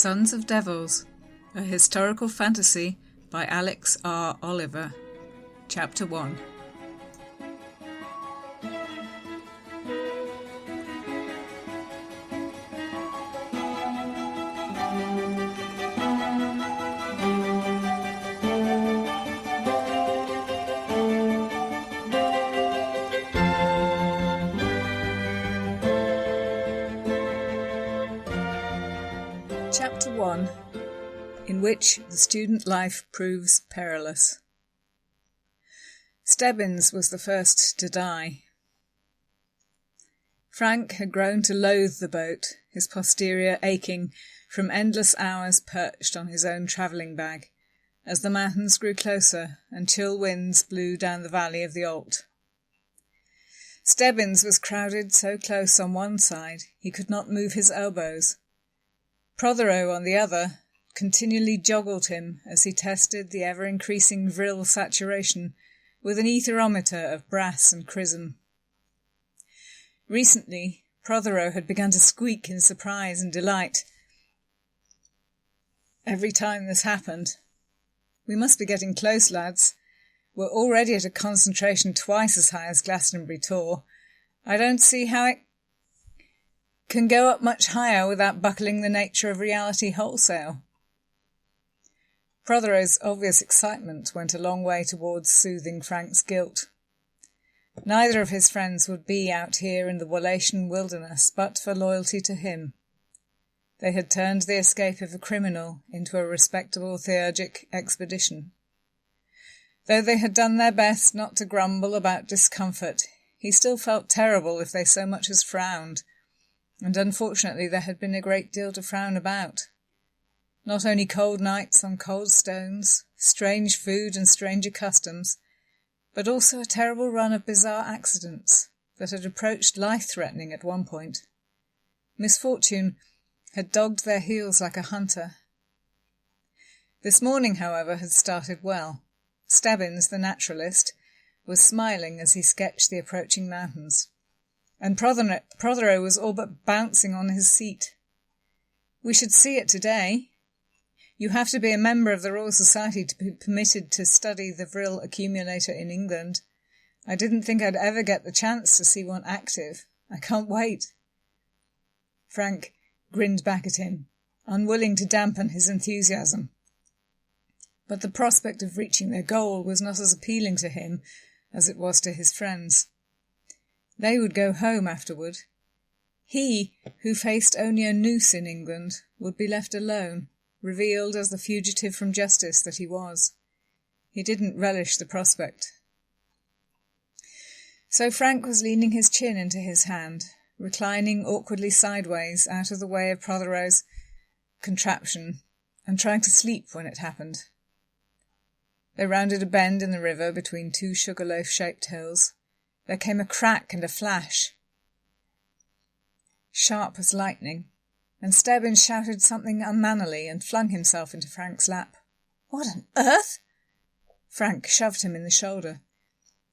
Sons of Devils, a historical fantasy by Alex R. Oliver. Chapter 1. Chapter 1, in which the student life proves perilous. Stebbins was the first to die. Frank had grown to loathe the boat, his posterior aching from endless hours perched on his own travelling bag, as the mountains grew closer and chill winds blew down the valley of the Alt. Stebbins was crowded so close on one side he could not move his elbows. Prothero, on the other, continually joggled him as he tested the ever-increasing vril saturation with an etherometer of brass and chrism. Recently, Prothero had begun to squeak in surprise and delight every time this happened. "We must be getting close, lads. We're already at a concentration twice as high as Glastonbury Tor. I don't see how it can go up much higher without buckling the nature of reality wholesale." Prothero's obvious excitement went a long way towards soothing Frank's guilt. Neither of his friends would be out here in the Wallachian wilderness but for loyalty to him. They had turned the escape of a criminal into a respectable theurgic expedition. Though they had done their best not to grumble about discomfort, he still felt terrible if they so much as frowned, and unfortunately there had been a great deal to frown about. Not only cold nights on cold stones, strange food and stranger customs, but also a terrible run of bizarre accidents that had approached life-threatening at one point. Misfortune had dogged their heels like a hunter. This morning, however, had started well. Stebbins, the naturalist, was smiling as he sketched the approaching mountains, and Prothero was all but bouncing on his seat. "We should see it today. You have to be a member of the Royal Society to be permitted to study the vril accumulator in England. I didn't think I'd ever get the chance to see one active. I can't wait." Frank grinned back at him, unwilling to dampen his enthusiasm. But the prospect of reaching their goal was not as appealing to him as it was to his friends. They would go home afterward. He, who faced only a noose in England, would be left alone, revealed as the fugitive from justice that he was. He didn't relish the prospect. So Frank was leaning his chin into his hand, reclining awkwardly sideways out of the way of Prothero's contraption, and trying to sleep when it happened. They rounded a bend in the river between two sugarloaf-shaped hills. There came a crack and a flash, sharp as lightning, and Stebbins shouted something unmannerly and flung himself into Frank's lap. "What on earth?" Frank shoved him in the shoulder.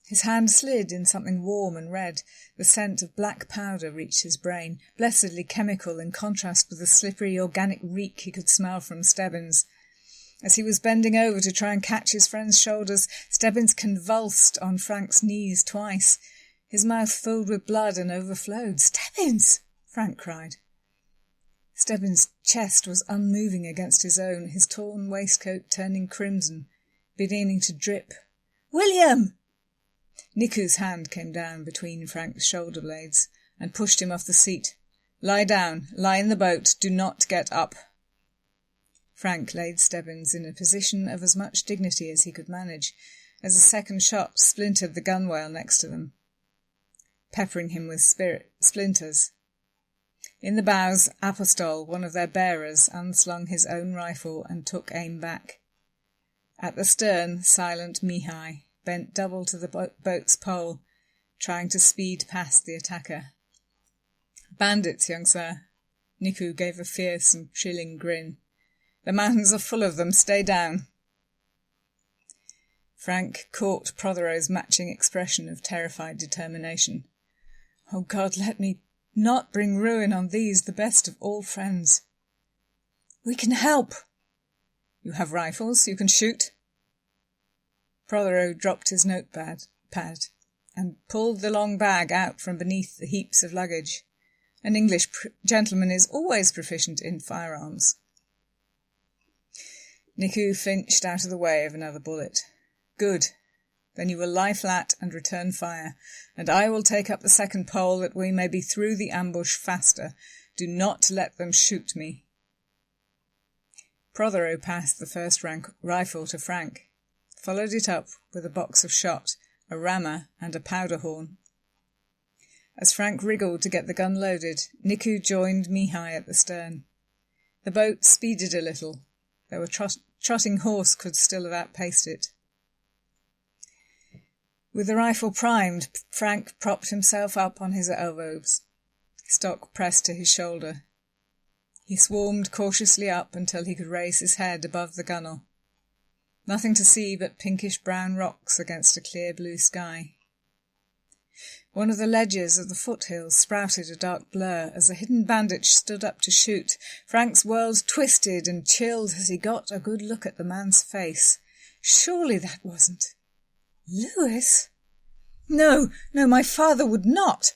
His hand slid in something warm and red. The scent of black powder reached his brain, blessedly chemical in contrast with the slippery organic reek he could smell from Stebbins. As he was bending over to try and catch his friend's shoulders, Stebbins convulsed on Frank's knees twice. His mouth filled with blood and overflowed. "Stebbins!" Frank cried. Stebbins' chest was unmoving against his own, his torn waistcoat turning crimson, beginning to drip. "William!" Niku's hand came down between Frank's shoulder blades and pushed him off the seat. "Lie down. Lie in the boat. Do not get up." Frank laid Stebbins in a position of as much dignity as he could manage, as a second shot splintered the gunwale next to them, peppering him with splinters. In the bows, Apostol, one of their bearers, unslung his own rifle and took aim back. At the stern, silent Mihai bent double to the boat's pole, trying to speed past the attacker. "Bandits, young sir." Niku gave a fierce and chilling grin. "The mountains are full of them. Stay down." Frank caught Prothero's matching expression of terrified determination. "Oh God, let me not bring ruin on these, the best of all friends." We can help. You have rifles, you can shoot. Prothero dropped his notepad and pulled the long bag out from beneath the heaps of luggage. An English gentleman is always proficient in firearms. Niku flinched out of the way of another bullet. Good. Then you will lie flat and return fire, and I will take up the second pole that we may be through the ambush faster. Do not let them shoot me. Prothero passed the first rifle to Frank, followed it up with a box of shot, a rammer and a powder horn. As Frank wriggled to get the gun loaded, Niku joined Mihai at the stern. The boat speeded a little, though a trotting horse could still have outpaced it. With the rifle primed, Frank propped himself up on his elbows, stock pressed to his shoulder. He swarmed cautiously up until he could raise his head above the gunwale. Nothing to see but pinkish-brown rocks against a clear blue sky. One of the ledges of the foothills sprouted a dark blur as a hidden bandit stood up to shoot. Frank's world twisted and chilled as he got a good look at the man's face. Surely that wasn't... Lewis? No, my father would not.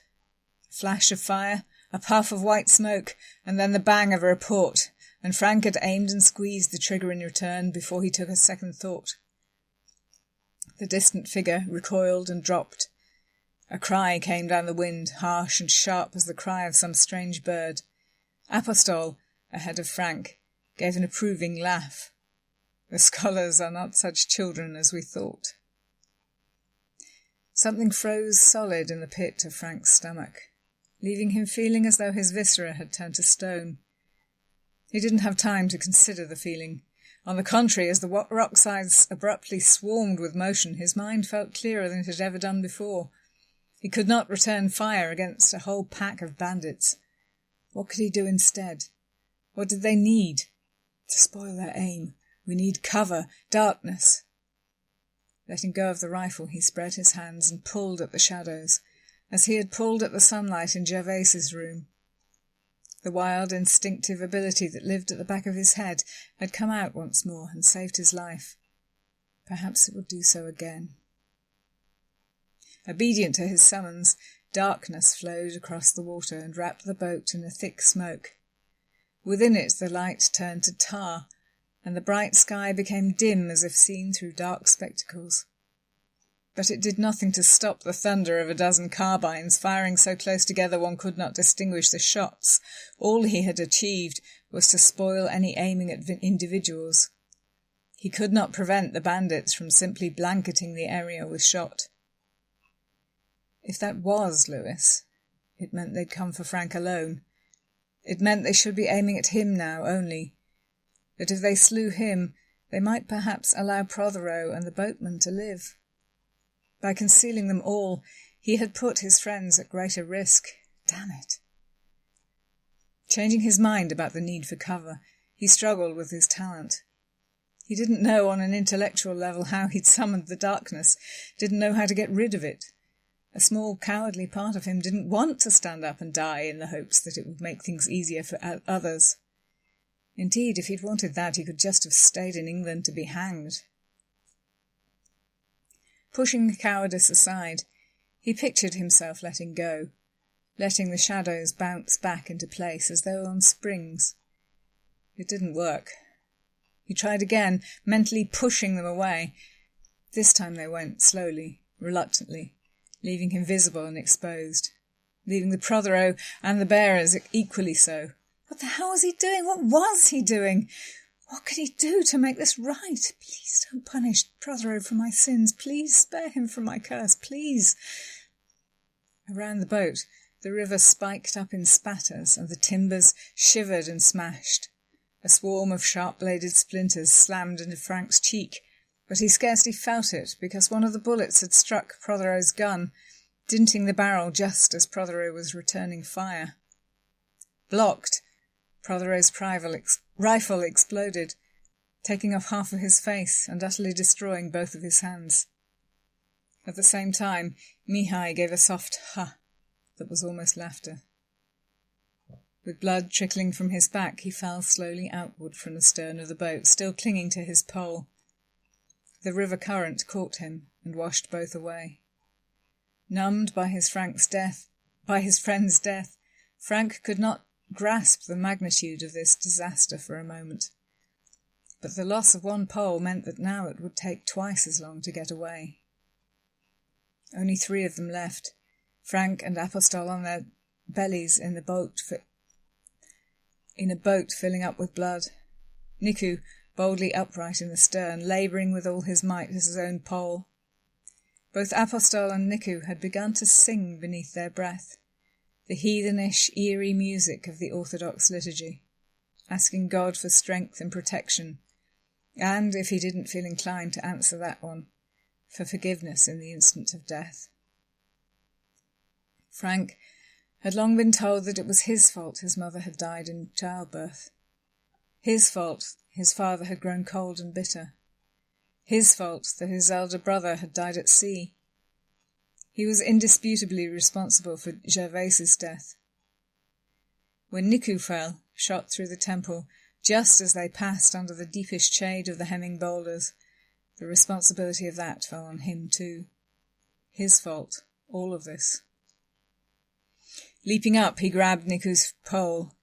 A flash of fire, a puff of white smoke, and then the bang of a report, and Frank had aimed and squeezed the trigger in return before he took a second thought. The distant figure recoiled and dropped. A cry came down the wind, harsh and sharp as the cry of some strange bird. Apostol, ahead of Frank, gave an approving laugh. The scholars are not such children as we thought. Something froze solid in the pit of Frank's stomach, leaving him feeling as though his viscera had turned to stone. He didn't have time to consider the feeling. On the contrary, as the rock sides abruptly swarmed with motion, his mind felt clearer than it had ever done before. He could not return fire against a whole pack of bandits. What could he do instead? What did they need? To spoil their aim. We need cover, darkness. Letting go of the rifle, he spread his hands and pulled at the shadows, as he had pulled at the sunlight in Gervaise's room. The wild, instinctive ability that lived at the back of his head had come out once more and saved his life. Perhaps it would do so again. Obedient to his summons, darkness flowed across the water and wrapped the boat in a thick smoke. Within it the light turned to tar, and the bright sky became dim as if seen through dark spectacles. But it did nothing to stop the thunder of a dozen carbines firing so close together one could not distinguish the shots. All he had achieved was to spoil any aiming at individuals. He could not prevent the bandits from simply blanketing the area with shot. If that was Lewis, it meant they'd come for Frank alone. It meant they should be aiming at him now only. That if they slew him, they might perhaps allow Prothero and the boatman to live. By concealing them all, he had put his friends at greater risk. Damn it. Changing his mind about the need for cover, he struggled with his talent. He didn't know on an intellectual level how he'd summoned the darkness, didn't know how to get rid of it. A small cowardly part of him didn't want to stand up and die in the hopes that it would make things easier for others. Indeed, if he'd wanted that, he could just have stayed in England to be hanged. Pushing cowardice aside, he pictured himself letting go, letting the shadows bounce back into place as though on springs. It didn't work. He tried again, mentally pushing them away. This time they went slowly, reluctantly, leaving him visible and exposed, leaving the Prothero and the bearers equally so. What the hell was he doing? What was he doing? What could he do to make this right? Please don't punish Prothero for my sins. Please spare him from my curse. Please. Around the boat, the river spiked up in spatters and the timbers shivered and smashed. A swarm of sharp-bladed splinters slammed into Frank's cheek, but he scarcely felt it because one of the bullets had struck Prothero's gun, dinting the barrel just as Prothero was returning fire. Blocked, Prothero's rifle exploded, taking off half of his face and utterly destroying both of his hands. At the same time, Mihai gave a soft "ha" that was almost laughter. With blood trickling from his back, he fell slowly outward from the stern of the boat, still clinging to his pole. The river current caught him and washed both away. Numbed by his friend's death, Frank could not grasp the magnitude of this disaster for a moment. But the loss of one pole meant that now it would take twice as long to get away. Only 3 of them left, Frank and Apostol on their bellies in a boat filling up with blood. Niku, boldly upright in the stern, labouring with all his might as his own pole. Both Apostol and Niku had begun to sing beneath their breath, the heathenish, eerie music of the Orthodox liturgy, asking God for strength and protection, and, if he didn't feel inclined to answer that one, for forgiveness in the instant of death. Frank had long been told that it was his fault his mother had died in childbirth. His fault his father had grown cold and bitter. His fault that his elder brother had died at sea. He was indisputably responsible for Gervaise's death. When Niku fell, shot through the temple, just as they passed under the deepest shade of the hemming boulders, the responsibility of that fell on him too. His fault, all of this. Leaping up, he grabbed Niku's pole.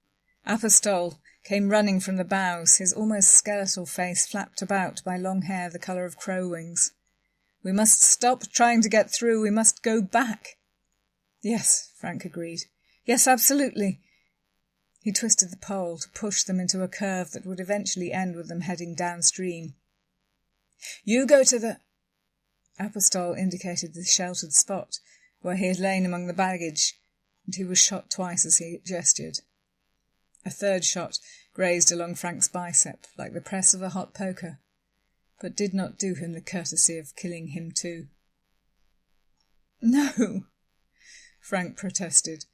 Apostol came running from the bows, his almost skeletal face flapped about by long hair the colour of crow wings. "We must stop trying to get through. We must go back." "Yes," Frank agreed. "Yes, absolutely." He twisted the pole to push them into a curve that would eventually end with them heading downstream. "You go to the—" Apostol indicated the sheltered spot where he had lain among the baggage, and he was shot twice as he gestured. A third shot grazed along Frank's bicep like the press of a hot poker, but did not do him the courtesy of killing him too. "No," Frank protested,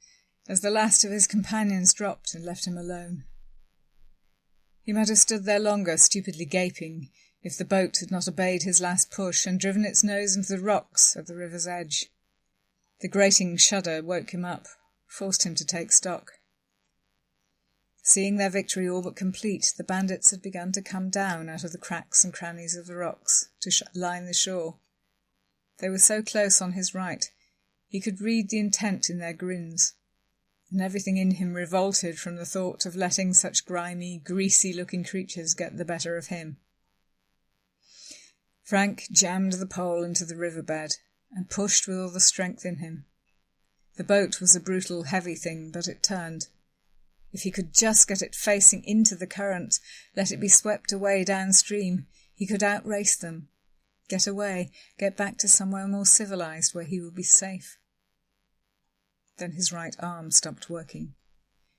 as the last of his companions dropped and left him alone. He might have stood there longer, stupidly gaping, if the boat had not obeyed his last push and driven its nose into the rocks at the river's edge. The grating shudder woke him up, forced him to take stock. Seeing their victory all but complete, the bandits had begun to come down out of the cracks and crannies of the rocks to line the shore. They were so close on his right, he could read the intent in their grins, and everything in him revolted from the thought of letting such grimy, greasy-looking creatures get the better of him. Frank jammed the pole into the riverbed and pushed with all the strength in him. The boat was a brutal, heavy thing, but it turned. If he could just get it facing into the current, let it be swept away downstream, he could outrace them. Get away, get back to somewhere more civilized where he would be safe. Then his right arm stopped working.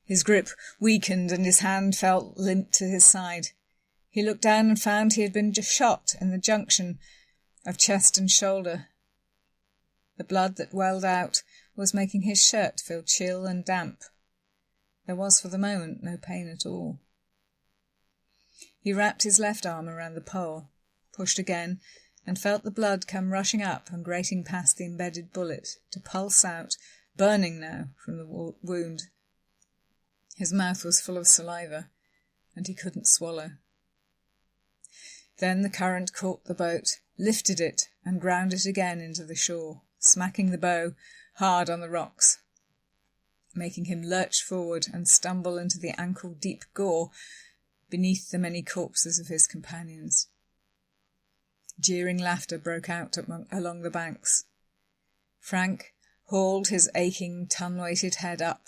His grip weakened and his hand felt limp to his side. He looked down and found he had been shot in the junction of chest and shoulder. The blood that welled out was making his shirt feel chill and damp. There was for the moment no pain at all. He wrapped his left arm around the pole, pushed again, and felt the blood come rushing up and grating past the embedded bullet to pulse out, burning now from the wound. His mouth was full of saliva, and he couldn't swallow. Then the current caught the boat, lifted it, and ground it again into the shore, smacking the bow hard on the rocks, making him lurch forward and stumble into the ankle-deep gore beneath the many corpses of his companions. Jeering laughter broke out along the banks. Frank hauled his aching, ton-weighted head up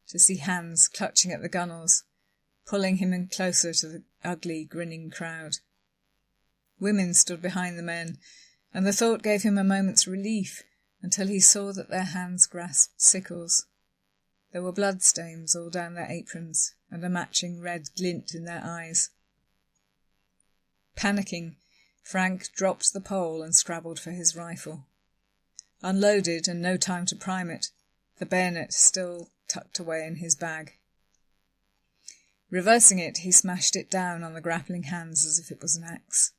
to see hands clutching at the gunwales, pulling him in closer to the ugly, grinning crowd. Women stood behind the men, and the thought gave him a moment's relief until he saw that their hands grasped sickles. There were bloodstains all down their aprons, and a matching red glint in their eyes. Panicking, Frank dropped the pole and scrabbled for his rifle. Unloaded and no time to prime it, the bayonet still tucked away in his bag. Reversing it, he smashed it down on the grappling hands as if it was an axe.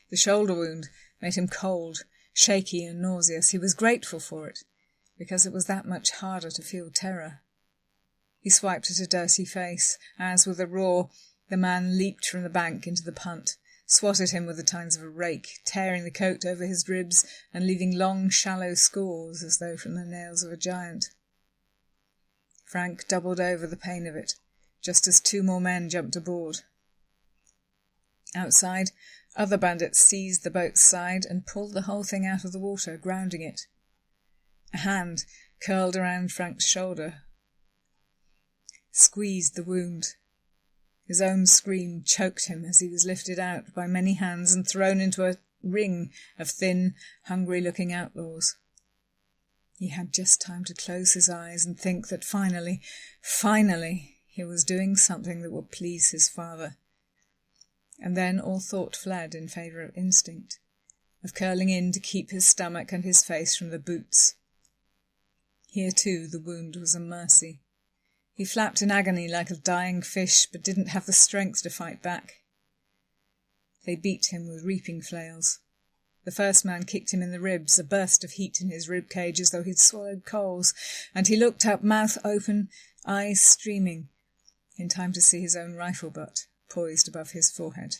The shoulder wound made him cold, shaky and nauseous. He was grateful for it, because it was that much harder to feel terror. He swiped at a dirty face, as, with a roar, the man leaped from the bank into the punt, swatted him with the tines of a rake, tearing the coat over his ribs and leaving long, shallow scores as though from the nails of a giant. Frank doubled over the pain of it, just as 2 more men jumped aboard. Outside, other bandits seized the boat's side and pulled the whole thing out of the water, grounding it. A hand curled around Frank's shoulder, squeezed the wound. His own scream choked him as he was lifted out by many hands and thrown into a ring of thin, hungry-looking outlaws. He had just time to close his eyes and think that finally, he was doing something that would please his father. And then all thought fled in favour of instinct, of curling in to keep his stomach and his face from the boots. Here, too, the wound was a mercy. He flapped in agony like a dying fish, but didn't have the strength to fight back. They beat him with reaping flails. The first man kicked him in the ribs, a burst of heat in his rib cage as though he'd swallowed coals, and he looked up, mouth open, eyes streaming, in time to see his own rifle butt poised above his forehead.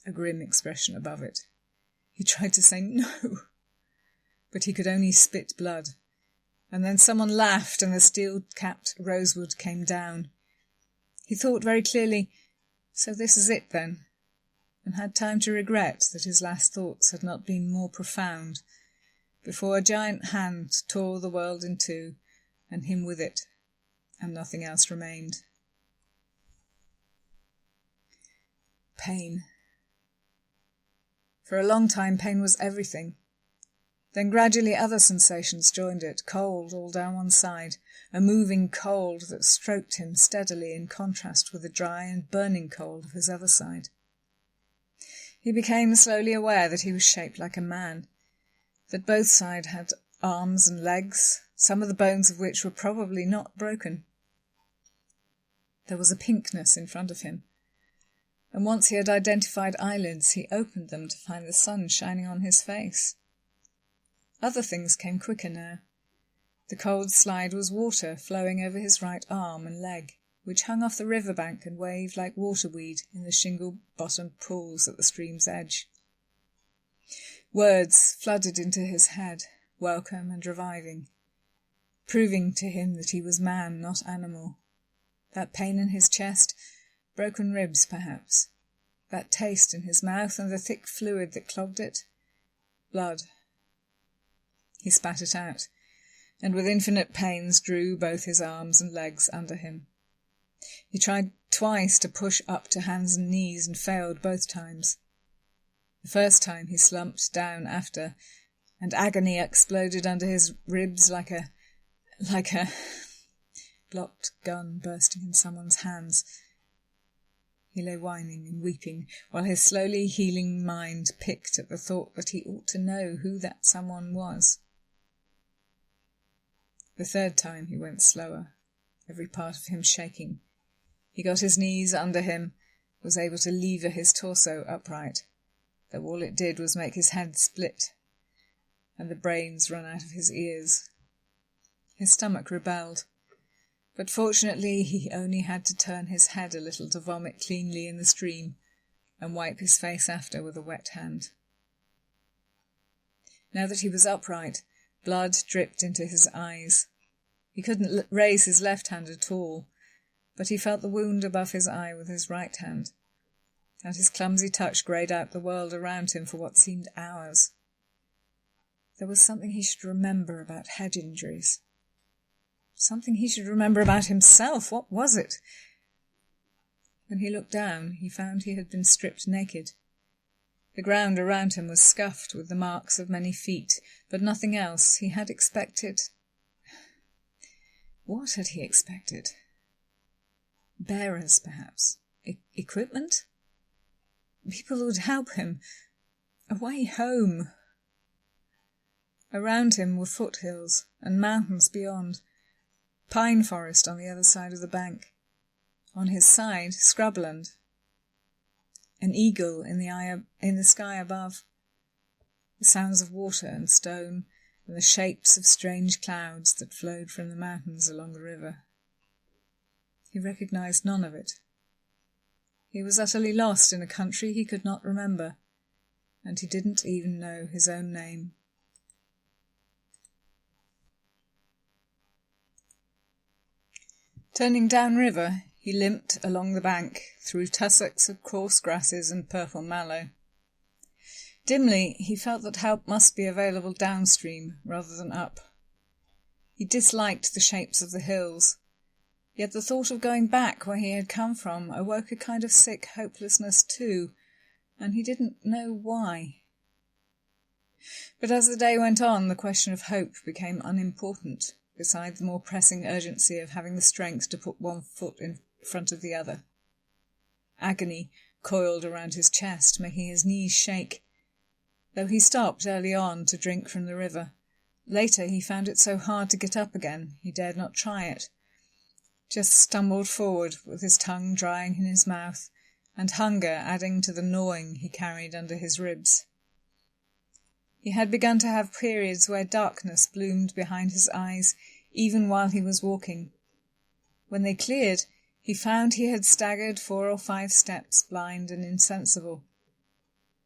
A grim expression above it. He tried to say no, but he could only spit blood. And then someone laughed and the steel-capped rosewood came down. He thought very clearly, so this is it then, and had time to regret that his last thoughts had not been more profound, before a giant hand tore the world in two, and him with it, and nothing else remained. Pain. For a long time pain was everything. Then gradually other sensations joined it, cold all down one side, a moving cold that stroked him steadily in contrast with the dry and burning cold of his other side. He became slowly aware that he was shaped like a man, that both sides had arms and legs, some of the bones of which were probably not broken. There was a pinkness in front of him, and once he had identified eyelids, he opened them to find the sun shining on his face. Other things came quicker now. The cold slide was water flowing over his right arm and leg, which hung off the river bank and waved like waterweed in the shingle-bottomed pools at the stream's edge. Words flooded into his head, welcome and reviving, proving to him that he was man, not animal. That pain in his chest, broken ribs perhaps, that taste in his mouth and the thick fluid that clogged it, blood. He spat it out, and with infinite pains drew both his arms and legs under him. He tried twice to push up to hands and knees and failed both times. The first time he slumped down after, and agony exploded under his ribs like a blocked gun bursting in someone's hands. He lay whining and weeping, while his slowly healing mind picked at the thought that he ought to know who that someone was. The third time he went slower, every part of him shaking. He got his knees under him, was able to lever his torso upright, though all it did was make his head split, and the brains run out of his ears. His stomach rebelled, but fortunately he only had to turn his head a little to vomit cleanly in the stream, and wipe his face after with a wet hand. Now that he was upright, blood dripped into his eyes. He couldn't raise his left hand at all, but he felt the wound above his eye with his right hand, and his clumsy touch greyed out the world around him for what seemed hours. There was something he should remember about head injuries. Something he should remember about himself. What was it? When he looked down, he found he had been stripped naked. The ground around him was scuffed with the marks of many feet, but nothing else. He had expected... What had he expected? Bearers, perhaps. Equipment? People who would help him. A way home. Around him were foothills and mountains beyond. Pine forest on the other side of the bank. On his side, scrubland. An eagle in the sky above. The sounds of water and stone, and the shapes of strange clouds that flowed from the mountains along the river. He recognised none of it. He was utterly lost in a country he could not remember, and he didn't even know his own name. Turning downriver, he limped along the bank, through tussocks of coarse grasses and purple mallow. Dimly, he felt that help must be available downstream rather than up. He disliked the shapes of the hills, yet the thought of going back where he had come from awoke a kind of sick hopelessness too, and he didn't know why. But as the day went on, the question of hope became unimportant, beside the more pressing urgency of having the strength to put one foot in front of the other. Agony coiled around his chest, making his knees shake. Though he stopped early on to drink from the river, later he found it so hard to get up again he dared not try it, just stumbled forward with his tongue drying in his mouth, and hunger adding to the gnawing he carried under his ribs. He had begun to have periods where darkness bloomed behind his eyes, even while he was walking. When they cleared, he found he had staggered 4 or 5 steps, blind and insensible.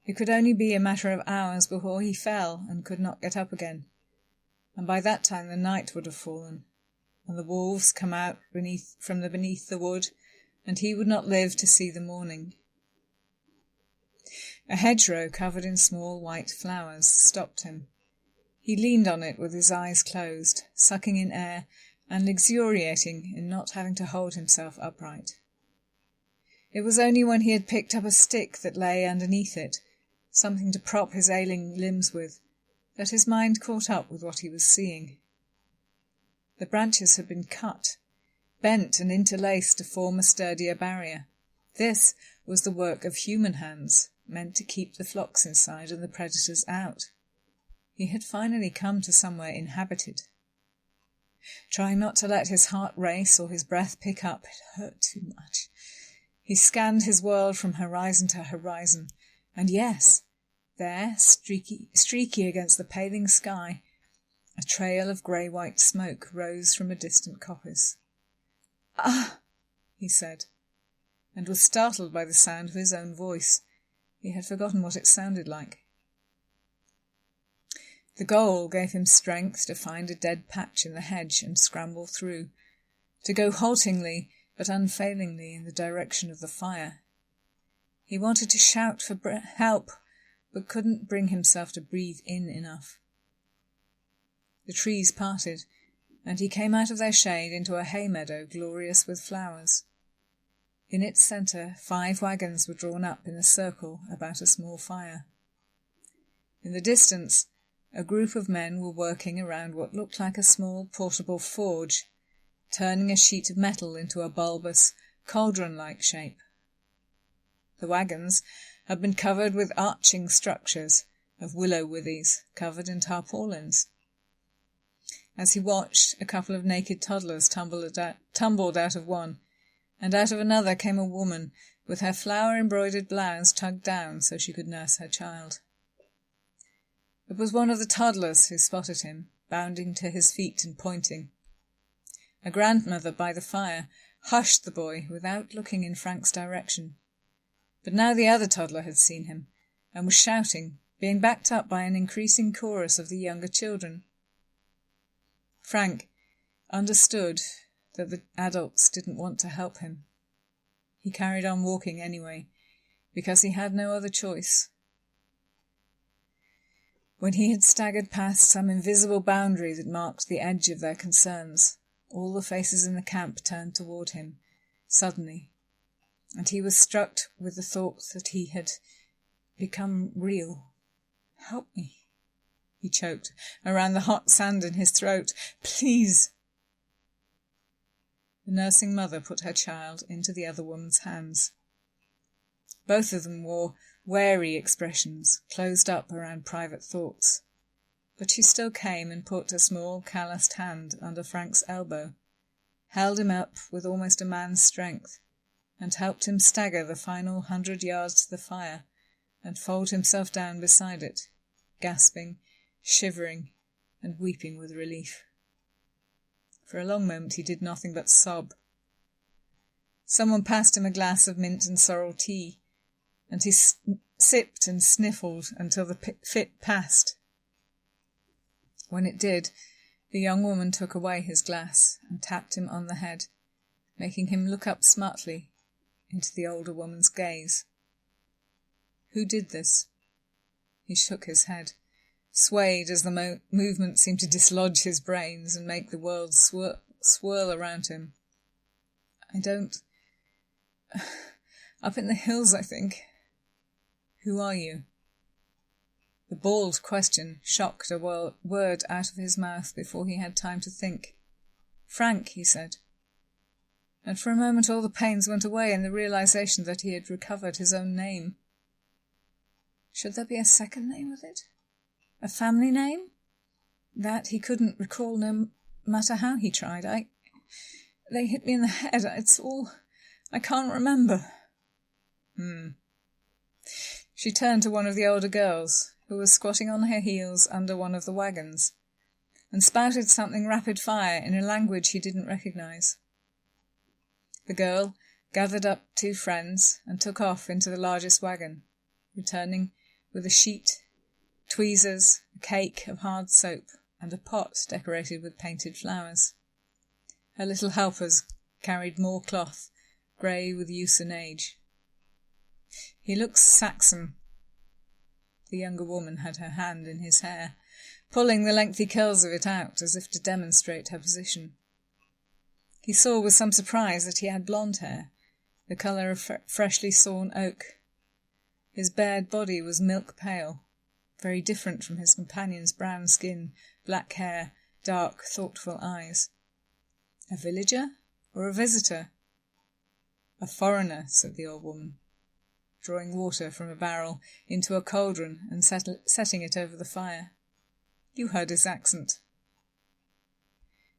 It could only be a matter of hours before he fell and could not get up again, and by that time the night would have fallen, and the wolves come out from beneath the wood, and he would not live to see the morning. A hedgerow covered in small white flowers stopped him. He leaned on it with his eyes closed, sucking in air and luxuriating in not having to hold himself upright. It was only when he had picked up a stick that lay underneath it, something to prop his ailing limbs with, that his mind caught up with what he was seeing. The branches had been cut, bent and interlaced to form a sturdier barrier. This was the work of human hands, meant to keep the flocks inside and the predators out. He had finally come to somewhere inhabited. Trying not to let his heart race or his breath pick up, it hurt too much. He scanned his world from horizon to horizon, and yes, there, streaky against the paling sky, a trail of grey-white smoke rose from a distant coppice. "Ah!" he said, and was startled by the sound of his own voice. He had forgotten what it sounded like. The goal gave him strength to find a dead patch in the hedge and scramble through, to go haltingly but unfailingly in the direction of the fire. He wanted to shout for help, but couldn't bring himself to breathe in enough. The trees parted, and he came out of their shade into a hay meadow glorious with flowers. In its centre 5 wagons were drawn up in a circle about a small fire. In the distance, a group of men were working around what looked like a small portable forge, turning a sheet of metal into a bulbous, cauldron-like shape. The wagons had been covered with arching structures of willow withies covered in tarpaulins. As he watched, a couple of naked toddlers tumbled out of one, and out of another came a woman with her flower-embroidered blouse tugged down so she could nurse her child. It was one of the toddlers who spotted him, bounding to his feet and pointing. A grandmother by the fire hushed the boy without looking in Frank's direction. But now the other toddler had seen him, and was shouting, being backed up by an increasing chorus of the younger children. Frank understood that the adults didn't want to help him. He carried on walking anyway, because he had no other choice. When he had staggered past some invisible boundary that marked the edge of their concerns, all the faces in the camp turned toward him, suddenly, and he was struck with the thought that he had become real. "Help me," he choked around the hot sand in his throat. "Please." The nursing mother put her child into the other woman's hands. Both of them wore wary expressions, closed up around private thoughts. But she still came and put a small calloused hand under Frank's elbow, held him up with almost a man's strength, and helped him stagger the final 100 yards to the fire and fold himself down beside it, gasping, shivering, and weeping with relief. For a long moment he did nothing but sob. Someone passed him a glass of mint and sorrel tea, and he sipped and sniffled until the fit passed. When it did, the young woman took away his glass and tapped him on the head, making him look up smartly into the older woman's gaze. Who did this? He shook his head, swayed as the movement seemed to dislodge his brains and make the world swirl around him. I don't... Up in the hills, I think. Who are you? The bald question shocked a word out of his mouth before he had time to think. Frank, he said. And for a moment all the pains went away in the realization that he had recovered his own name. Should there be a second name with it? A family name? That he couldn't recall no matter how he tried. They hit me in the head. It's all... I can't remember. She turned to one of the older girls, who was squatting on her heels under one of the wagons, and spouted something rapid-fire in a language he didn't recognize. The girl gathered up 2 friends and took off into the largest wagon, returning with a sheet, tweezers, a cake of hard soap, and a pot decorated with painted flowers. Her little helpers carried more cloth, grey with use and age. He looks Saxon. The younger woman had her hand in his hair, pulling the lengthy curls of it out as if to demonstrate her position. He saw with some surprise that he had blonde hair, the colour of freshly sawn oak. His bared body was milk pale, very different from his companion's brown skin, black hair, dark, thoughtful eyes. A villager or a visitor? A foreigner, said the old woman, drawing water from a barrel into a cauldron and setting it over the fire. You heard his accent.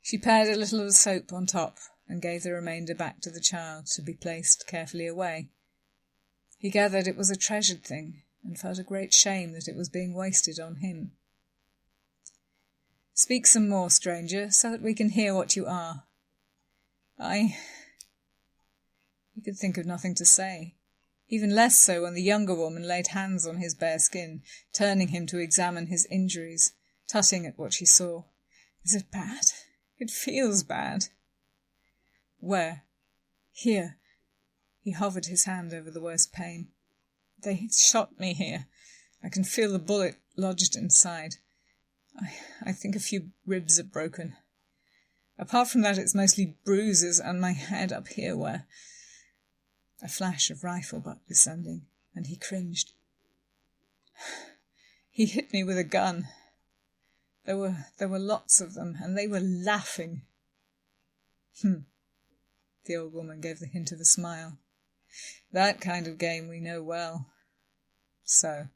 She poured a little of the soap on top and gave the remainder back to the child to be placed carefully away. He gathered it was a treasured thing and felt a great shame that it was being wasted on him. Speak some more, stranger, so that we can hear what you are. He could think of nothing to say, even less so when the younger woman laid hands on his bare skin, turning him to examine his injuries, tutting at what she saw. Is it bad? It feels bad. Where? Here. He hovered his hand over the worst pain. They shot me here. I can feel the bullet lodged inside. I think a few ribs are broken. Apart from that, it's mostly bruises and my head up here where... A flash of rifle butt descending, and he cringed. He hit me with a gun. There were lots of them, and they were laughing. The old woman gave the hint of a smile. That kind of game we know well. So,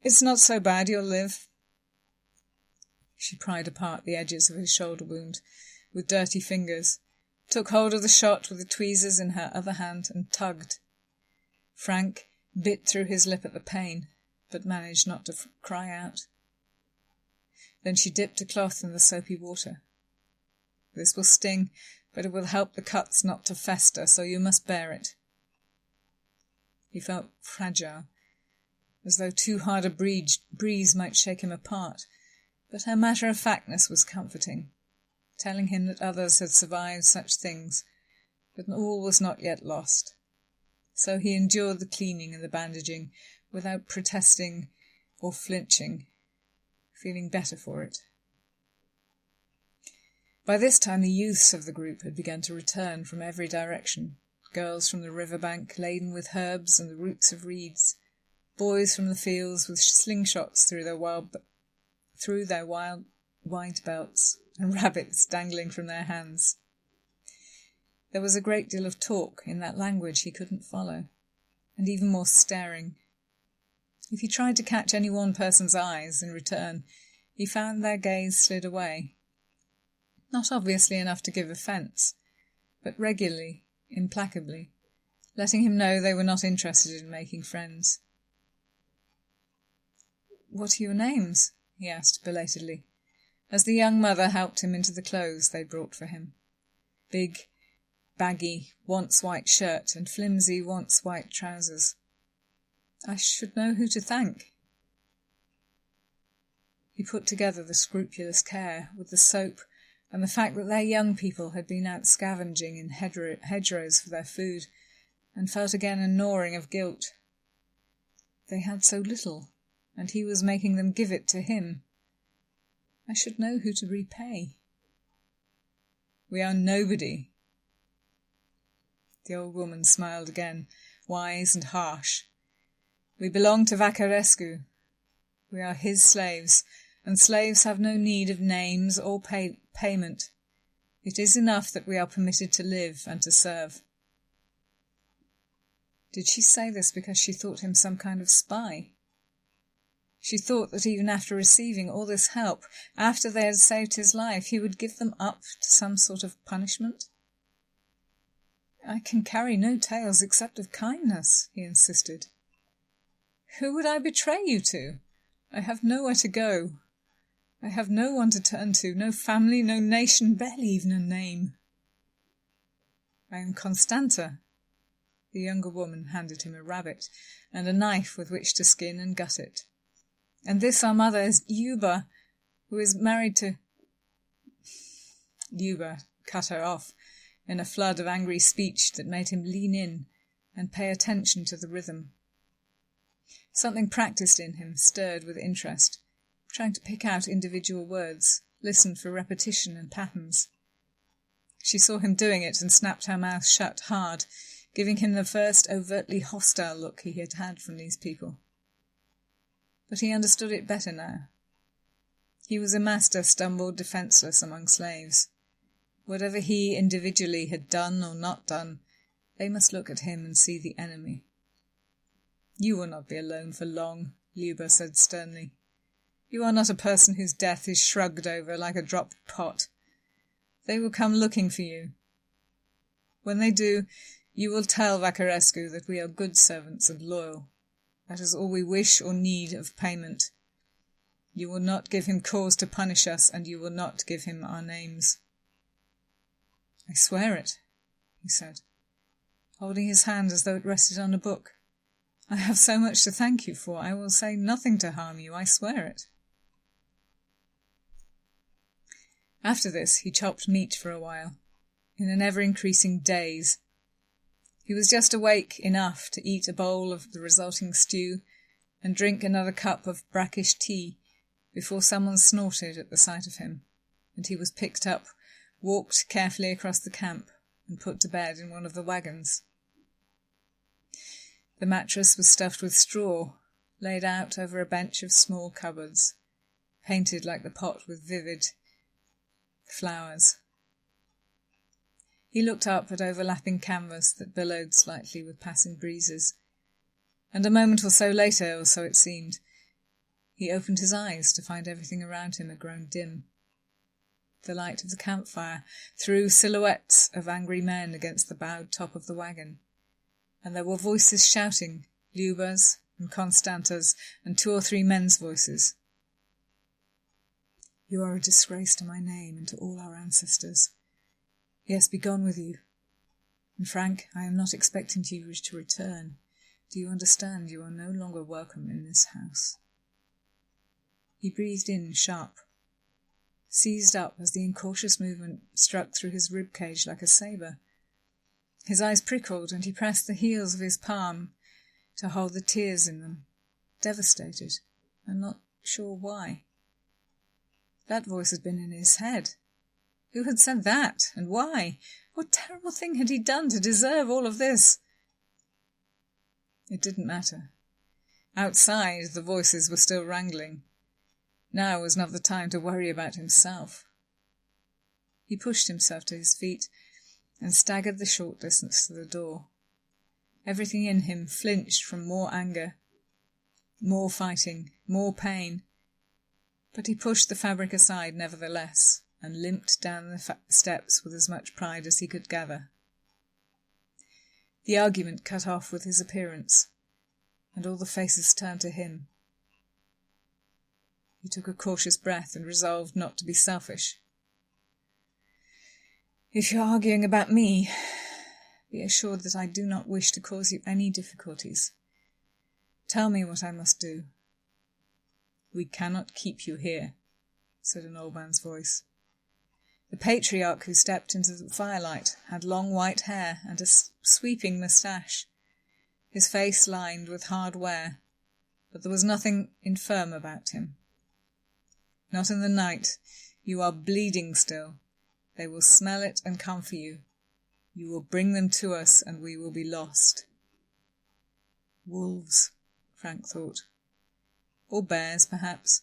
it's not so bad, you'll live. She pried apart the edges of his shoulder wound with dirty fingers, took hold of the shot with the tweezers in her other hand and tugged. Frank bit through his lip at the pain, but managed not to cry out. Then she dipped a cloth in the soapy water. This will sting, but it will help the cuts not to fester, so you must bear it. He felt fragile, as though too hard a breeze might shake him apart, but her matter-of-factness was comforting, telling him that others had survived such things, but all was not yet lost. So he endured the cleaning and the bandaging without protesting or flinching, feeling better for it. By this time the youths of the group had begun to return from every direction, girls from the riverbank laden with herbs and the roots of reeds, boys from the fields with slingshots through their wide belts, and rabbits dangling from their hands. There was a great deal of talk in that language he couldn't follow, and even more staring. If he tried to catch any one person's eyes in return, he found their gaze slid away. Not obviously enough to give offence, but regularly, implacably, letting him know they were not interested in making friends. "What are your names?" he asked belatedly, as the young mother helped him into the clothes they brought for him. Big, baggy, once-white shirt and flimsy, once-white trousers. I should know who to thank. He put together the scrupulous care with the soap and the fact that their young people had been out scavenging in hedgerows for their food, and felt again a gnawing of guilt. They had so little, and he was making them give it to him. I should know who to repay. We are nobody. The old woman smiled again, wise and harsh. We belong to Vacarescu. We are his slaves, and slaves have no need of names or payment. It is enough that we are permitted to live and to serve. Did she say this because she thought him some kind of spy? She thought that even after receiving all this help, after they had saved his life, he would give them up to some sort of punishment? I can carry no tales except of kindness, he insisted. Who would I betray you to? I have nowhere to go. I have no one to turn to, no family, no nation, barely even a name. I am Constanta. The younger woman handed him a rabbit and a knife with which to skin and gut it. And this our mother is Yuba, who is married to... Yuba cut her off in a flood of angry speech that made him lean in and pay attention to the rhythm. Something practised in him stirred with interest, trying to pick out individual words, listen for repetition and patterns. She saw him doing it and snapped her mouth shut hard, giving him the first overtly hostile look he had had from these people. But he understood it better now. He was a master stumbled defenceless among slaves. Whatever he individually had done or not done, they must look at him and see the enemy. You will not be alone for long, Luba said sternly. You are not a person whose death is shrugged over like a dropped pot. They will come looking for you. When they do, you will tell Vacarescu that we are good servants and loyal. That is all we wish or need of payment. You will not give him cause to punish us, and you will not give him our names. I swear it, he said, holding his hand as though it rested on a book. I have so much to thank you for. I will say nothing to harm you. I swear it. After this, he chopped meat for a while, in an ever-increasing daze. He was just awake enough to eat a bowl of the resulting stew and drink another cup of brackish tea before someone snorted at the sight of him, and he was picked up, walked carefully across the camp, and put to bed in one of the wagons. The mattress was stuffed with straw, laid out over a bench of small cupboards, painted like the pot with vivid flowers. He looked up at overlapping canvas that billowed slightly with passing breezes, and a moment or so later, or so it seemed, he opened his eyes to find everything around him had grown dim. The light of the campfire threw silhouettes of angry men against the bowed top of the wagon, and there were voices shouting, Luba's and Constanta's, and 2 or 3 men's voices. You are a disgrace to my name and to all our ancestors. Yes, be gone with you. And Frank, I am not expecting you to return. Do you understand? You are no longer welcome in this house. He breathed in sharp, seized up as the incautious movement struck through his rib cage like a sabre. His eyes prickled, and he pressed the heels of his palm to hold the tears in them, devastated, and not sure why. That voice had been in his head. Who had said that, and why? What terrible thing had he done to deserve all of this? It didn't matter. Outside, the voices were still wrangling. Now was not the time to worry about himself. He pushed himself to his feet and staggered the short distance to the door. Everything in him flinched from more anger, more fighting, more pain. But he pushed the fabric aside nevertheless, and limped down the steps with as much pride as he could gather. The argument cut off with his appearance, and all the faces turned to him. He took a cautious breath and resolved not to be selfish. If you're arguing about me, Be assured that I do not wish to cause you any difficulties. Tell me what I must do." "We cannot keep you here," said an old man's voice. The patriarch who stepped into the firelight had long white hair and a sweeping moustache, his face lined with hard wear, but there was nothing infirm about him. "Not in the night. You are bleeding still. They will smell it and come for you. You will bring them to us, and we will be lost." Wolves, Frank thought. Or bears, perhaps.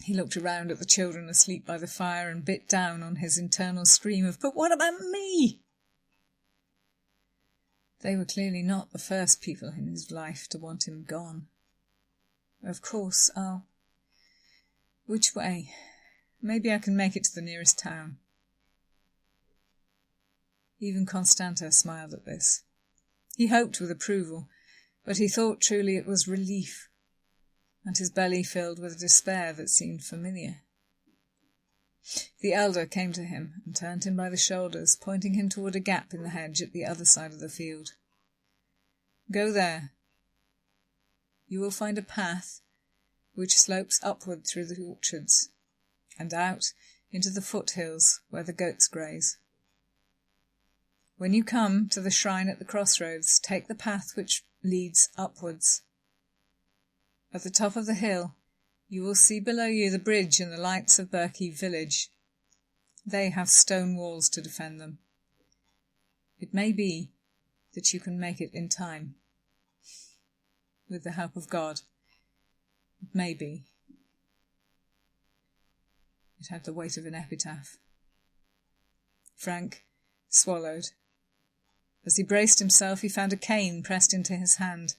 He looked around at the children asleep by the fire and bit down on his internal scream of, "But what about me?" They were clearly not the first people in his life to want him gone. "Of course, Which way? Maybe I can make it to the nearest town." Even Constanta smiled at this. He hoped with approval, but he thought truly it was relief, and his belly filled with a despair that seemed familiar. The elder came to him and turned him by the shoulders, pointing him toward a gap in the hedge at the other side of the field. "Go there. You will find a path which slopes upward through the orchards and out into the foothills where the goats graze. When you come to the shrine at the crossroads, take the path which leads upwards. At the top of the hill, you will see below you the bridge and the lights of Murky village. They have stone walls to defend them. It may be that you can make it in time. With the help of God. It may be." It had the weight of an epitaph. Frank swallowed. As he braced himself, he found a cane pressed into his hand.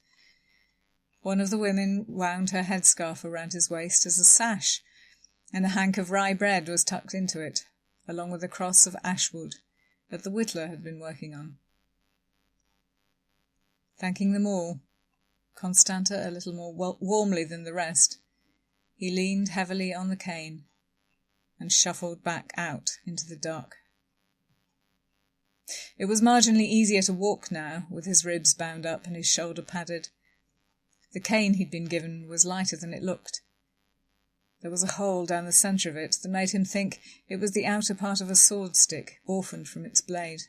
One of the women wound her headscarf around his waist as a sash, and a hank of rye bread was tucked into it, along with a cross of ash wood that the whittler had been working on. Thanking them all, Constanta a little more warmly than the rest, he leaned heavily on the cane and shuffled back out into the dark. It was marginally easier to walk now, with his ribs bound up and his shoulder padded. The cane he'd been given was lighter than it looked. There was a hole down the centre of it that made him think it was the outer part of a sword stick, orphaned from its blade.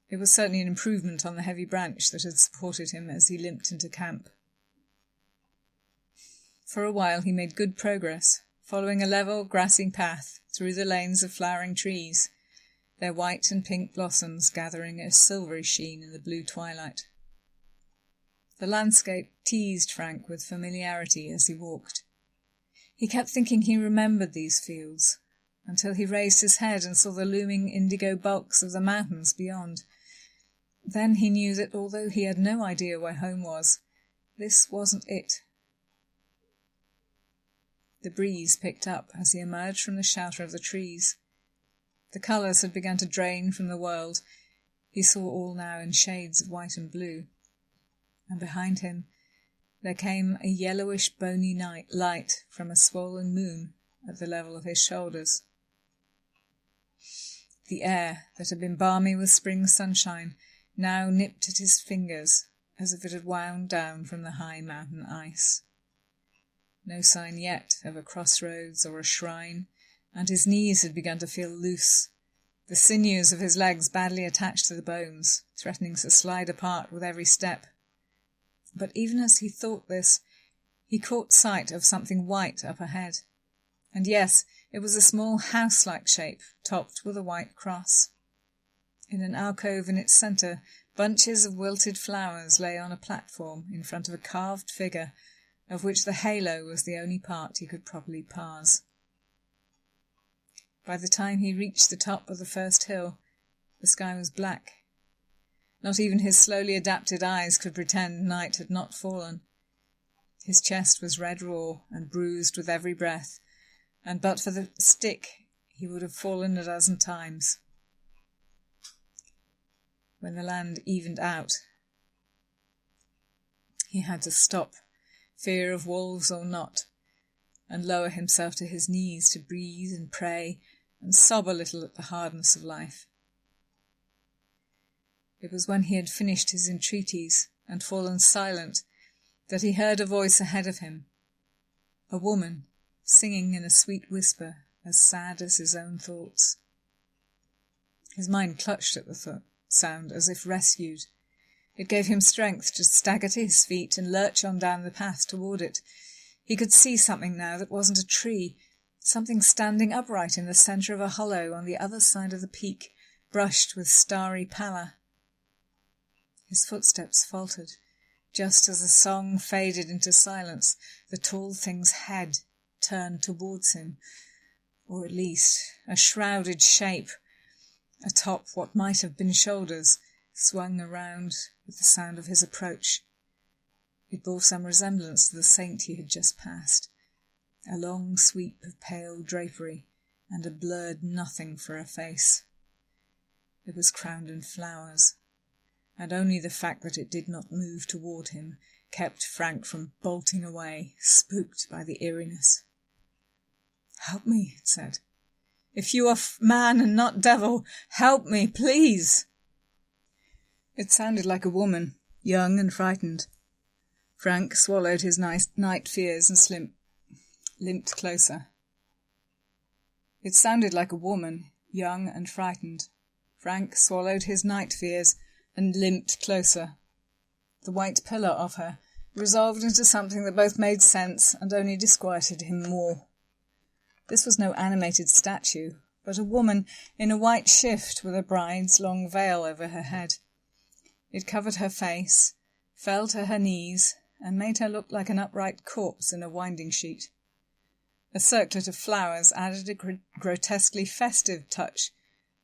It was certainly an improvement on the heavy branch that had supported him as he limped into camp. For a while he made good progress, following a level, grassy path through the lanes of flowering trees, their white and pink blossoms gathering a silvery sheen in the blue twilight. The landscape teased Frank with familiarity as he walked. He kept thinking he remembered these fields, until he raised his head and saw the looming indigo bulks of the mountains beyond. Then he knew that although he had no idea where home was, this wasn't it. The breeze picked up as he emerged from the shelter of the trees. The colours had begun to drain from the world. He saw all now in shades of white and blue. And behind him there came a yellowish bony light from a swollen moon at the level of his shoulders. The air, that had been balmy with spring sunshine, now nipped at his fingers as if it had wound down from the high mountain ice. No sign yet of a crossroads or a shrine, and his knees had begun to feel loose, the sinews of his legs badly attached to the bones, threatening to slide apart with every step. But even as he thought this, he caught sight of something white up ahead. And yes, it was a small house-like shape, topped with a white cross. In an alcove in its centre, bunches of wilted flowers lay on a platform in front of a carved figure, of which the halo was the only part he could properly parse. By the time he reached the top of the first hill, the sky was black. Not even his slowly adapted eyes could pretend night had not fallen. His chest was red raw and bruised with every breath, and but for the stick he would have fallen a dozen times. When the land evened out, he had to stop, fear of wolves or not, and lower himself to his knees to breathe and pray and sob a little at the hardness of life. It was when he had finished his entreaties and fallen silent that he heard a voice ahead of him, a woman singing in a sweet whisper as sad as his own thoughts. His mind clutched at the sound as if rescued. It gave him strength to stagger to his feet and lurch on down the path toward it. He could see something now that wasn't a tree, something standing upright in the centre of a hollow on the other side of the peak, brushed with starry pallor. His footsteps faltered. Just as the song faded into silence, the tall thing's head turned towards him, or at least a shrouded shape, atop what might have been shoulders, swung around with the sound of his approach. It bore some resemblance to the saint he had just passed, a long sweep of pale drapery and a blurred nothing for a face. It was crowned in flowers, and only the fact that it did not move toward him kept Frank from bolting away, spooked by the eeriness. "Help me," it said. "If you are man and not devil, help me, please." It sounded like a woman, young and frightened. Frank swallowed his night fears and limped closer. It sounded like a woman, young and frightened. Frank swallowed his night fears and limped closer. The white pillar of her resolved into something that both made sense and only disquieted him more. This was no animated statue, but a woman in a white shift with a bride's long veil over her head. It covered her face, fell to her knees, and made her look like an upright corpse in a winding sheet. A circlet of flowers added a grotesquely festive touch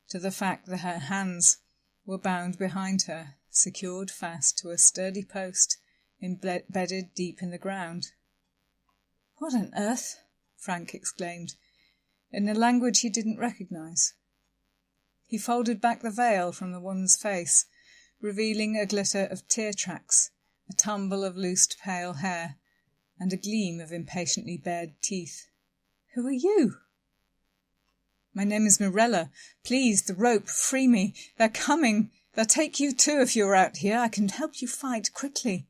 to the fact that her hands were bound behind her, secured fast to a sturdy post embedded deep in the ground. "What on earth?" Frank exclaimed, in a language he didn't recognize. He folded back the veil from the woman's face, revealing a glitter of tear tracks, a tumble of loosed pale hair, and a gleam of impatiently bared teeth. "Who are you?" "My name is Mirella. Please, the rope, free me. They're coming. They'll take you too if you're out here. I can help you fight quickly."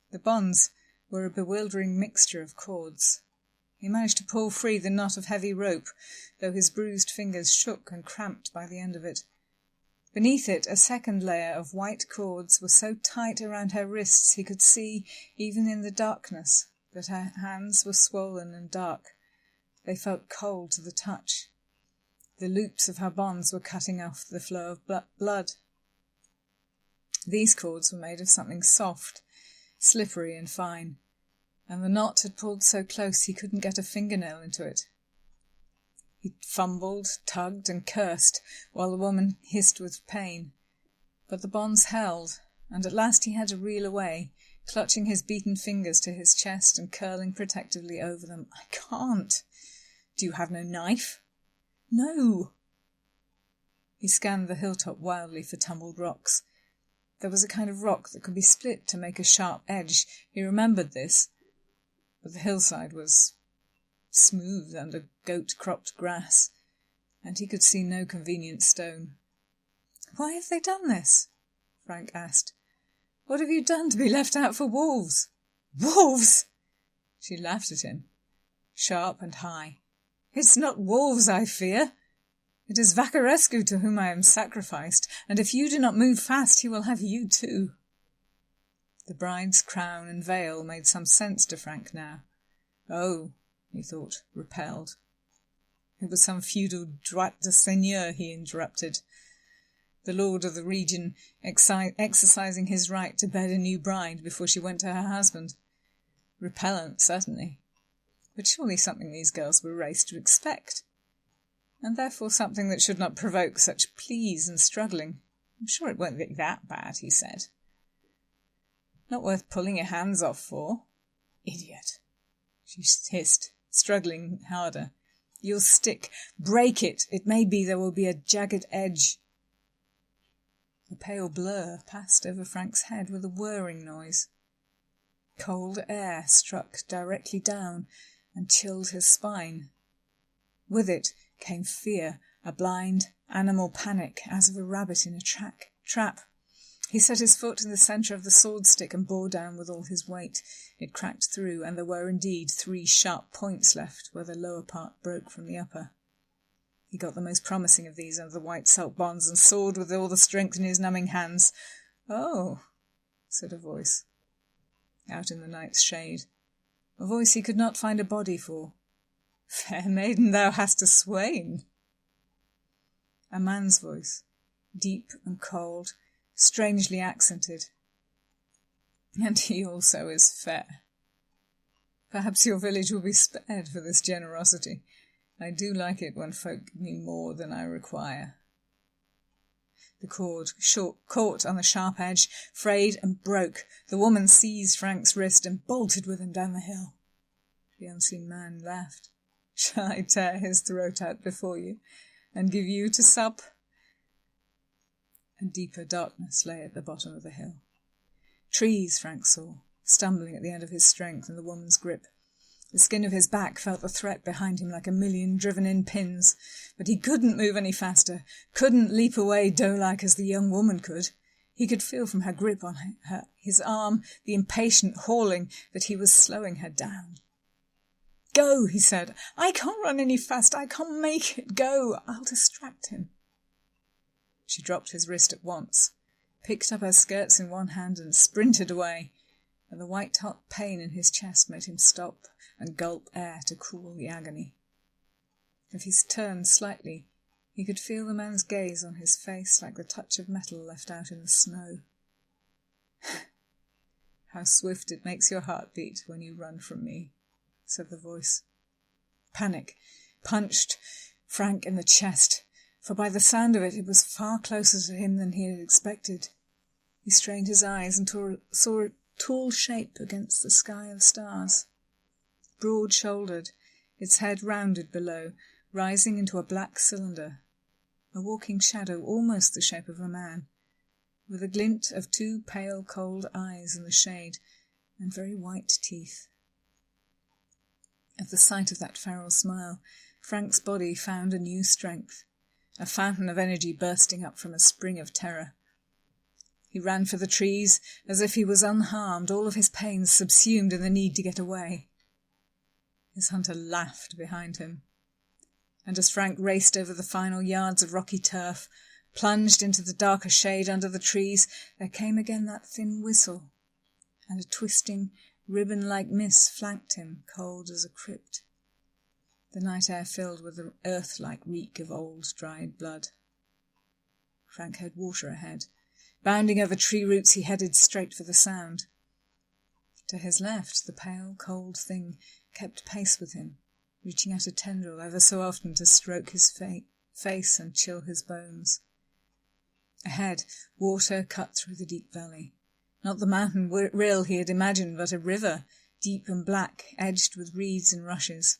The bonds were a bewildering mixture of cords. He managed to pull free the knot of heavy rope, though his bruised fingers shook and cramped by the end of it. Beneath it, a second layer of white cords was so tight around her wrists he could see, even in the darkness, that her hands were swollen and dark. They felt cold to the touch. The loops of her bonds were cutting off the flow of blood. These cords were made of something soft, slippery and fine, and the knot had pulled so close he couldn't get a fingernail into it. He fumbled, tugged, and cursed, while the woman hissed with pain. But the bonds held, and at last he had to reel away, clutching his beaten fingers to his chest and curling protectively over them. "I can't." "Do you have no knife?" "No." He scanned the hilltop wildly for tumbled rocks. There was a kind of rock that could be split to make a sharp edge. He remembered this, but the hillside was smooth under goat-cropped grass, and he could see no convenient stone. "Why have they done this?" Frank asked. "What have you done to be left out for wolves?" "Wolves!" She laughed at him, sharp and high. "It's not wolves I fear. It is Vacarescu to whom I am sacrificed, and if you do not move fast he will have you too." The bride's crown and veil made some sense to Frank now. "Oh," he thought, repelled. It was some feudal droit de seigneur, he interrupted. The lord of the region exercising his right to bed a new bride before she went to her husband. Repellent, certainly, but surely something these girls were raised to expect, and therefore something that should not provoke such pleas and struggling. "I'm sure it won't be that bad," he said. "Not worth pulling your hands off for." "Idiot," she hissed, struggling harder. "You'll stick. Break it. It may be there will be a jagged edge." A pale blur passed over Frank's head with a whirring noise. Cold air struck directly down and chilled his spine. With it came fear, a blind, animal panic as of a rabbit in a track. Trap. He set his foot in the centre of the sword stick and bore down with all his weight. It cracked through, and there were indeed 3 sharp points left where the lower part broke from the upper. He got the most promising of these under the white silk bonds and sawed with all the strength in his numbing hands. "Oh," said a voice, out in the night's shade, a voice he could not find a body for. "Fair maiden, thou hast a swain." A man's voice, deep and cold, strangely accented. "And he also is fair. Perhaps your village will be spared for this generosity. I do like it when folk give me more than I require." The cord caught on the sharp edge, frayed and broke. The woman seized Frank's wrist and bolted with him down the hill. The unseen man laughed. "Shall I tear his throat out before you, and give you to sup?" And deeper darkness lay at the bottom of the hill. Trees, Frank saw, stumbling at the end of his strength and the woman's grip. The skin of his back felt the threat behind him like a million driven-in pins, but he couldn't move any faster, couldn't leap away doe-like as the young woman could. He could feel from her grip on his arm the impatient hauling that he was slowing her down. "Go," he said. "I can't run any faster. I can't make it. Go. I'll distract him." She dropped his wrist at once, picked up her skirts in one hand and sprinted away, and the white-hot pain in his chest made him stop and gulp air to cool the agony. If he turned slightly, he could feel the man's gaze on his face like the touch of metal left out in the snow. "How swift it makes your heart beat when you run from me," said the voice. Panic punched Frank in the chest, for by the sound of it, it was far closer to him than he had expected. He strained his eyes and saw a tall shape against the sky of stars. Broad-shouldered, its head rounded below, rising into a black cylinder, a walking shadow almost the shape of a man, with a glint of 2 pale, cold eyes in the shade and very white teeth. At the sight of that feral smile, Frank's body found a new strength, a fountain of energy bursting up from a spring of terror. He ran for the trees as if he was unharmed, all of his pains subsumed in the need to get away. His hunter laughed behind him, and as Frank raced over the final yards of rocky turf, plunged into the darker shade under the trees, there came again that thin whistle, and a twisting, ribbon-like mist flanked him, cold as a crypt. The night air filled with the earth-like reek of old, dried blood. Frank heard water ahead. Bounding over tree roots, he headed straight for the sound. To his left, the pale, cold thing kept pace with him, reaching out a tendril ever so often to stroke his face and chill his bones. Ahead, water cut through the deep valley. Not the mountain rill he had imagined, but a river, deep and black, edged with reeds and rushes.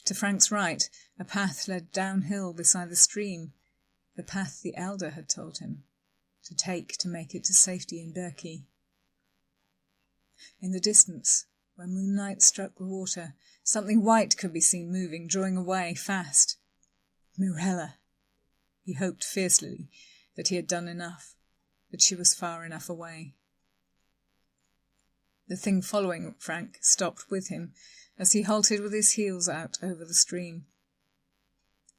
To Frank's right, a path led downhill beside the stream, the path the elder had told him to take to make it to safety in Murky. In the distance, where moonlight struck the water, something white could be seen moving, drawing away, fast. Mirella! He hoped fiercely that he had done enough, that she was far enough away. The thing following Frank stopped with him as he halted with his heels out over the stream.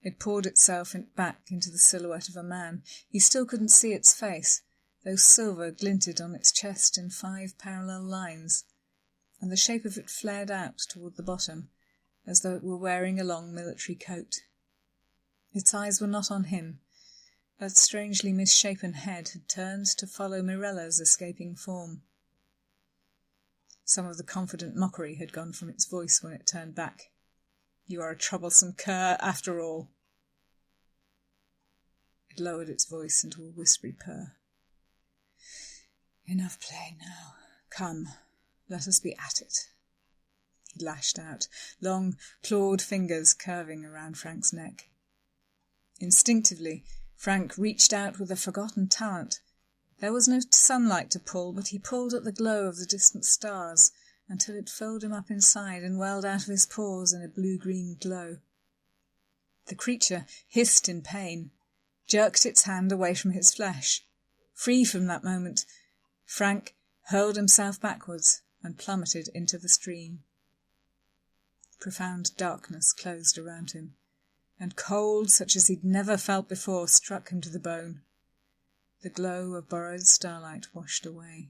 It poured itself back into the silhouette of a man. He still couldn't see its face, though silver glinted on its chest in 5 parallel lines, and the shape of it flared out toward the bottom, as though it were wearing a long military coat. Its eyes were not on him. That strangely misshapen head had turned to follow Mirella's escaping form. Some of the confident mockery had gone from its voice when it turned back. "You are a troublesome cur, after all." It lowered its voice into a whispery purr. "Enough play now. Come, let us be at it." He lashed out, long, clawed fingers curving around Frank's neck. Instinctively, Frank reached out with a forgotten talent. There was no sunlight to pull, but he pulled at the glow of the distant stars until it filled him up inside and welled out of his pores in a blue-green glow. The creature hissed in pain, jerked its hand away from his flesh. Free from that moment, Frank hurled himself backwards and plummeted into the stream. Profound darkness closed around him, and cold such as he'd never felt before struck him to the bone. The glow of borrowed starlight washed away.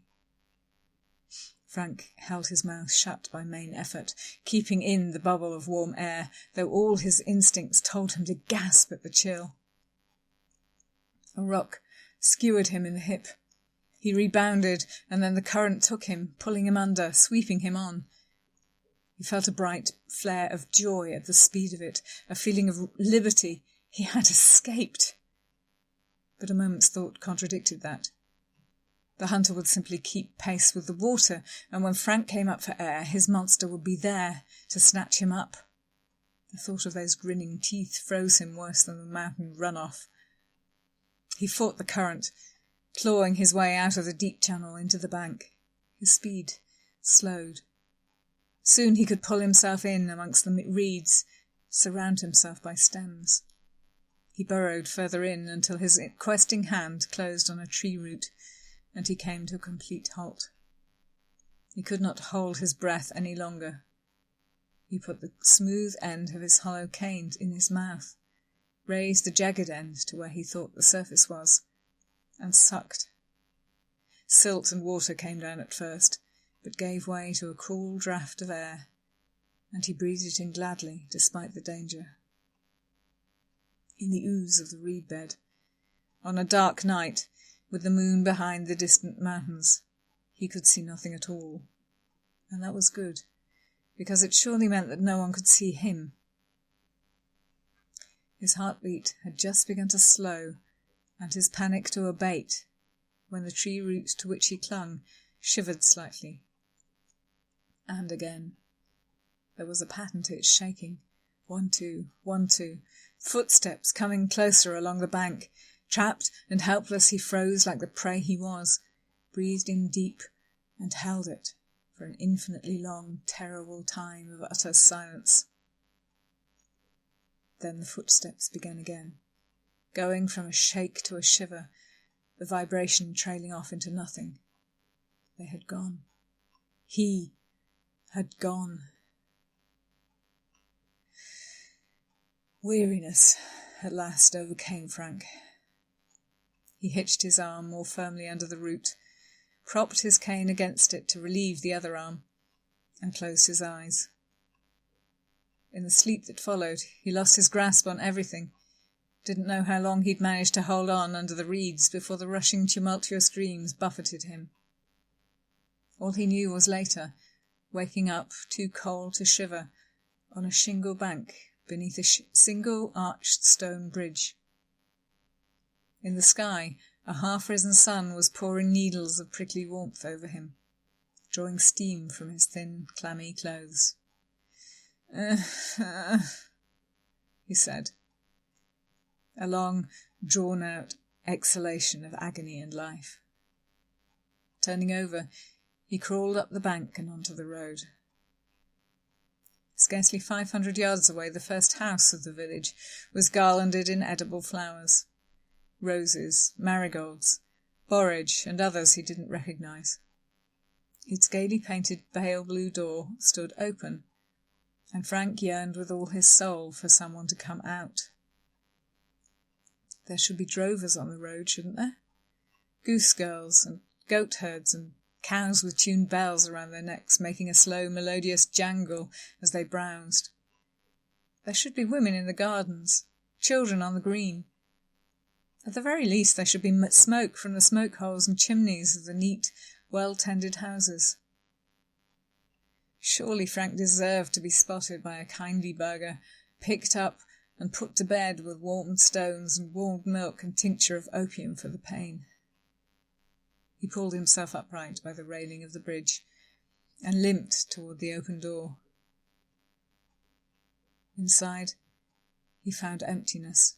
Frank held his mouth shut by main effort, keeping in the bubble of warm air, though all his instincts told him to gasp at the chill. A rock skewered him in the hip. He rebounded, and then the current took him, pulling him under, sweeping him on. He felt a bright flare of joy at the speed of it, a feeling of liberty. He had escaped. But a moment's thought contradicted that. The hunter would simply keep pace with the water, and when Frank came up for air, his monster would be there to snatch him up. The thought of those grinning teeth froze him worse than the mountain runoff. He fought the current, clawing his way out of the deep channel into the bank. His speed slowed. Soon he could pull himself in amongst the reeds, surround himself by stems. He burrowed further in until his questing hand closed on a tree root, and he came to a complete halt. He could not hold his breath any longer. He put the smooth end of his hollow cane in his mouth, raised the jagged end to where he thought the surface was, and sucked. Silt and water came down at first, but gave way to a cool draught of air, and he breathed it in gladly despite the danger. In the ooze of the reed bed, on a dark night, with the moon behind the distant mountains, he could see nothing at all, and that was good, because it surely meant that no one could see him. His heartbeat had just begun to slow, and his panic to abate, when the tree root to which he clung shivered slightly. And again. There was a pattern to its shaking. 1, 2, 1, 2. Footsteps coming closer along the bank. Trapped and helpless, he froze like the prey he was, breathed in deep, and held it for an infinitely long, terrible time of utter silence. Then the footsteps began again, going from a shake to a shiver, the vibration trailing off into nothing. They had gone. He had gone. Weariness at last overcame Frank. He hitched his arm more firmly under the root, propped his cane against it to relieve the other arm, and closed his eyes. In the sleep that followed, he lost his grasp on everything, didn't know how long he'd managed to hold on under the reeds before the rushing tumultuous streams buffeted him. All he knew was later, waking up, too cold to shiver, on a shingle bank beneath a single arched stone bridge. In the sky, a half-risen sun was pouring needles of prickly warmth over him, drawing steam from his thin, clammy clothes. He said. A long, drawn-out exhalation of agony and life. Turning over, he crawled up the bank and onto the road. Scarcely 500 yards away, the first house of the village was garlanded in edible flowers. Roses, marigolds, borage, and others he didn't recognise. Its gaily painted pale blue door stood open, and Frank yearned with all his soul for someone to come out. There should be drovers on the road, shouldn't there? Goose girls and goat herds and cows with tuned bells around their necks, making a slow, melodious jangle as they browsed. There should be women in the gardens, children on the green. At the very least there should be smoke from the smoke holes and chimneys of the neat, well-tended houses. Surely Frank deserved to be spotted by a kindly burgher, picked up and put to bed with warmed stones and warmed milk and tincture of opium for the pain. He pulled himself upright by the railing of the bridge and limped toward the open door. Inside, he found emptiness.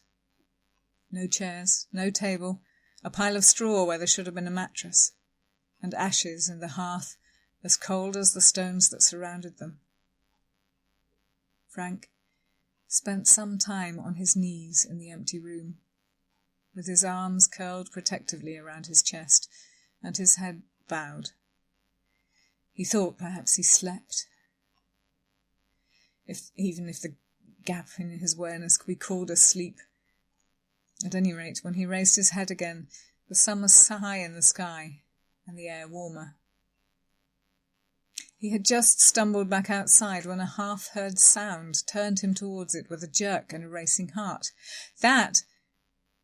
No chairs, no table, a pile of straw where there should have been a mattress, and ashes in the hearth as cold as the stones that surrounded them. Frank spent some time on his knees in the empty room, with his arms curled protectively around his chest and his head bowed. He thought perhaps he slept. Even if the gap in his awareness could be called a sleep. At any rate, when he raised his head again, the sun was high in the sky and the air warmer. He had just stumbled back outside when a half-heard sound turned him towards it with a jerk and a racing heart. That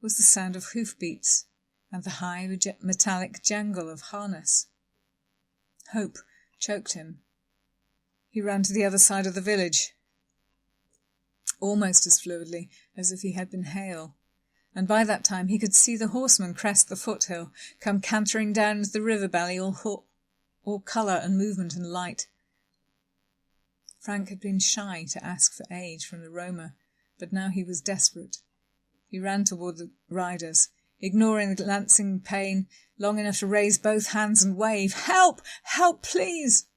was the sound of hoofbeats and the high metallic jangle of harness. Hope choked him. He ran to the other side of the village, almost as fluidly as if he had been hail, and by that time he could see the horseman crest the foothill, come cantering down into the river valley, all colour and movement and light. Frank had been shy to ask for aid from the roamer, but now he was desperate. He ran toward the riders, ignoring the lancing pain, long enough to raise both hands and wave, "Help! Help, please!"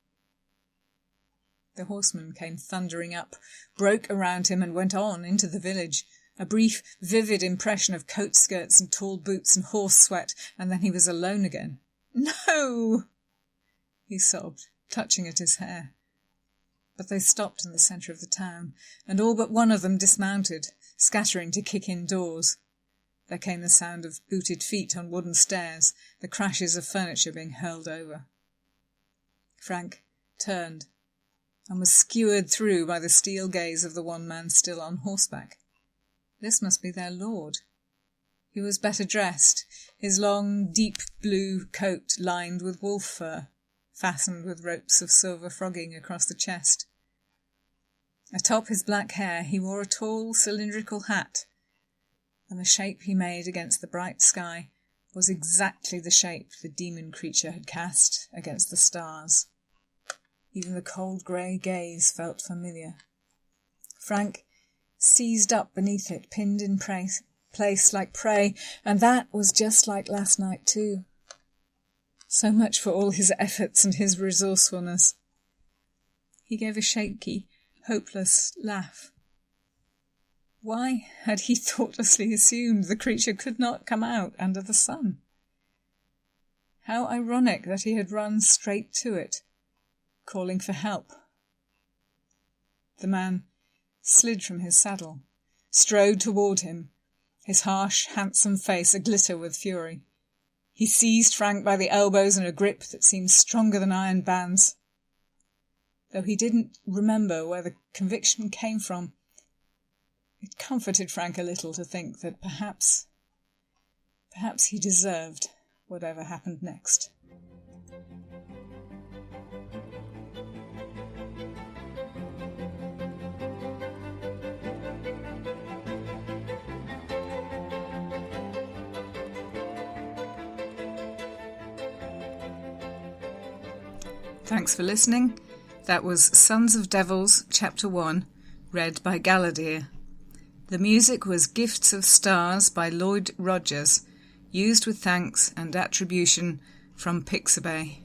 The horseman came thundering up, broke around him and went on into the village. A brief, vivid impression of coat skirts and tall boots and horse sweat, and then he was alone again. "No!" he sobbed, clutching at his hair. But they stopped in the centre of the town, and all but one of them dismounted, scattering to kick in doors. There came the sound of booted feet on wooden stairs, the crashes of furniture being hurled over. Frank turned and was skewered through by the steel gaze of the one man still on horseback. This must be their lord. He was better dressed, his long, deep blue coat lined with wolf fur, fastened with ropes of silver frogging across the chest. Atop his black hair he wore a tall, cylindrical hat, and the shape he made against the bright sky was exactly the shape the demon creature had cast against the stars. Even the cold grey gaze felt familiar. Frank seized up beneath it, pinned in place like prey, and that was just like last night too. So much for all his efforts and his resourcefulness. He gave a shaky, hopeless laugh. Why had he thoughtlessly assumed the creature could not come out under the sun? How ironic that he had run straight to it, calling for help. The man slid from his saddle, strode toward him, his harsh, handsome face aglitter with fury. He seized Frank by the elbows in a grip that seemed stronger than iron bands. Though he didn't remember where the conviction came from, it comforted Frank a little to think that perhaps he deserved whatever happened next. Thanks for listening. That was Sons of Devils, Chapter 1, read by Galladeer. The music was Gifts of Stars by Lloyd Rogers, used with thanks and attribution from Pixabay.